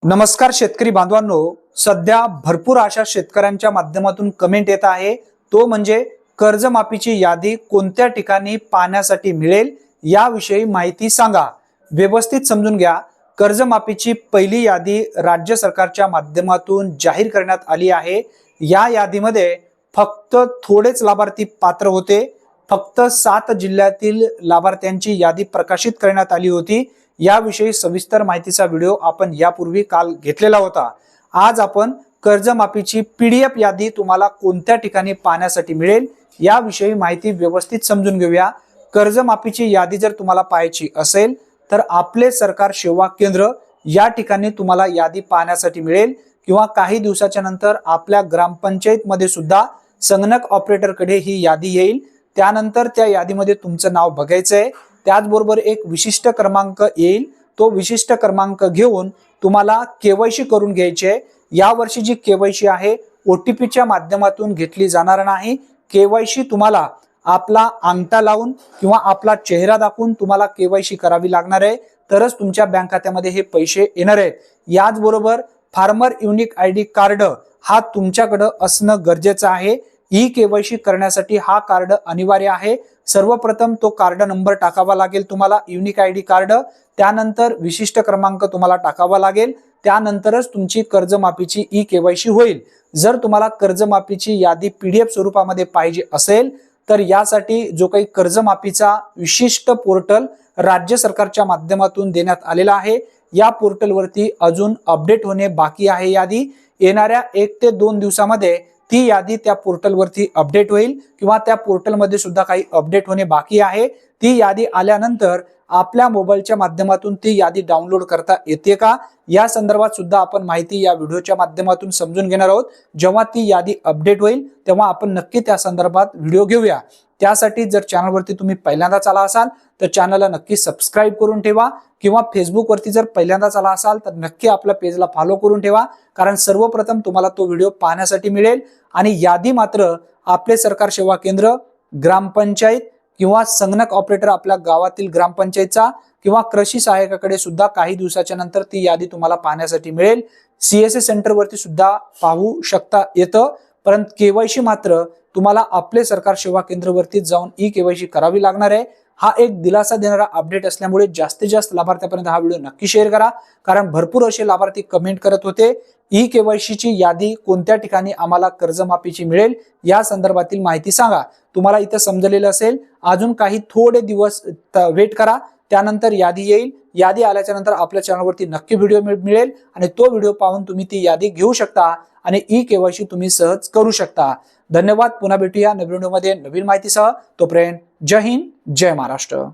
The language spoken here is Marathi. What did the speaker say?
नमस्कार शेतकरी बांधवांनो, सध्या भरपूर अशा शेतकऱ्यांच्या माध्यमातून कमेंट येत आहे, तो म्हणजे कर्जमाफीची यादी कोणत्या ठिकाणी पाहण्यासाठी मिळेल याविषयी माहिती सांगा। व्यवस्थित समजून घ्या। कर्जमाफीची पहिली यादी राज्य सरकारच्या माध्यमातून जाहीर करण्यात आली आहे। या यादीमध्ये फक्त थोडेच लाभार्थी पात्र होते। फक्त 7 जिल्ह्यातील लाभार्थ्यांची यादी प्रकाशित करण्यात आली होती। याविषयी सविस्तर माहितीचा व्हिडिओ आपण यापूर्वी काल घेतलेला होता। आज आपण कर्जमाफीची पीडीएफ यादी तुम्हाला कोणत्या ठिकाणी पाहण्यासाठी मिळेल याविषयी माहिती व्यवस्थित समजून घेऊया। कर्जमाफीची यादी जर तुम्हाला पाहायची असेल तर आपले सरकार सेवा केंद्र या ठिकाणी तुम्हाला यादी पाहण्यासाठी मिळेल, किंवा काही दिवसाच्या नंतर आपल्या ग्रामपंचायत मध्ये सुद्धा संगणक ऑपरेटर कडे ही यादी येईल। त्यानंतर त्या यादीमध्ये तुमचं नाव बघायचं आहे। त्याचबरोबर एक विशिष्ट क्रमांक येईल, तो विशिष्ट क्रमांक घेऊन तुम्हाला केवायसी करून घ्यायची आहे। या वर्षी जी केवायसी आहे ओटीपीच्या माध्यमातून घेतली जाणार नाही। केवायसी तुम्हाला आपला अंगठा लावून किंवा आपला चेहरा दाखवून तुम्हाला केवायसी करावी लागणार आहे, तरच तुमच्या बँक खात्यामध्ये हे पैसे येणार आहेत। याचबरोबर फार्मर युनिक आयडी कार्ड हा तुमच्याकडे असणं गरजेचं आहे। ई केवायसी करण्यासाठी हा कार्ड अनिवार्य आहे। सर्वप्रथम तो कार्ड नंबर टाकावा लागेल तुम्हाला, युनिक आयडी कार्ड, त्यानंतर विशिष्ट क्रमांक तुम्हाला टाकावा लागेल, त्यानंतरच तुमची कर्जमाफीची ई केवायसी होईल। जर तुम्हाला कर्जमाफीची यादी पीडीएफ स्वरूपामध्ये पाहिजे असेल तर यासाठी जो काही कर्जमाफीचा विशिष्ट पोर्टल राज्य सरकारच्या माध्यमातून देण्यात आलेला आहे, या पोर्टलवरती अजून अपडेट होणे बाकी आहे। यादी येणाऱ्या 1 ते 2 दिवसामध्ये ती यादी त्या पोर्टलवरती अपडेट होईल, किंवा त्या पोर्टलमध्ये सुद्धा काही अपडेट होणे बाकी आहे। ती यादी आल्यानंतर आपल्या मोबाईलच्या माध्यमातून ती यादी डाउनलोड करता येते का या संदर्भात सुद्धा आपण माहिती या व्हिडिओच्या माध्यमातून समजून घेणार आहोत। जेव्हा ती यादी अपडेट होईल तेव्हा आपण नक्की त्या संदर्भात व्हिडिओ घेऊया। त्यासाठी जर चॅनलवरती तुम्ही पहिल्यांदाच आला असाल तर चॅनलला नक्की सबस्क्राइब करून ठेवा, किंवा फेसबुक वरती जर पहिल्यांदाच आला असाल तर नक्की आपल्या पेजला फॉलो करून ठेवा, कारण सर्वप्रथम तुम्हाला तो व्हिडिओ पाहण्यासाठी मिळेल। आणि यादी मात्र आपले सरकार सेवा केंद्र, ग्रामपंचायत किंवा संगणक ऑपरेटर आपल्या गावातील ग्रामपंचायतचा किंवा कृषी सहाय्यकाकडे सुद्धा काही दिवसाच्या नंतर ती यादी तुम्हाला पाहण्यासाठी मिळेल। सीएससी सेंटर वरती सुद्धा पाहू शकता येतं, परंतु केवायसी मात्र तुम्हाला आपले सरकार सेवा केंद्रावरती जाऊन ई केवायसी करावी लागणार आहे। हा एक दिलासा देणारा अपडेट असल्यामुळे जास्तीत जास्त लाभार्थ्यांपर्यंत हा व्हिडिओ नक्की शेअर करा, कारण भरपूर असे लाभार्थी कमेंट करत होते ई केवायसीची यादी कोणत्या ठिकाणी आम्हाला कर्जमाफीची मिळेल या संदर्भातील माहिती सांगा। तुम्हाला इथे समजलेलं असेल, अजून काही थोडे दिवस वेट करा, त्यानंतर यादी येईल। यादी आल्याच्या नंतर आपल्या चॅनलवरती नक्की व्हिडिओ मिळेल आणि तो व्हिडिओ पाहून तुम्ही ती यादी घेऊ शकता आणि ई केवायसी तुम्ही सहज करू शकता। धन्यवाद। पुन्हा भेटूया नवीन व्हिडिओमध्ये नवीन माहितीसह। तोपर्यंत जय हिंद, जय महाराष्ट्र।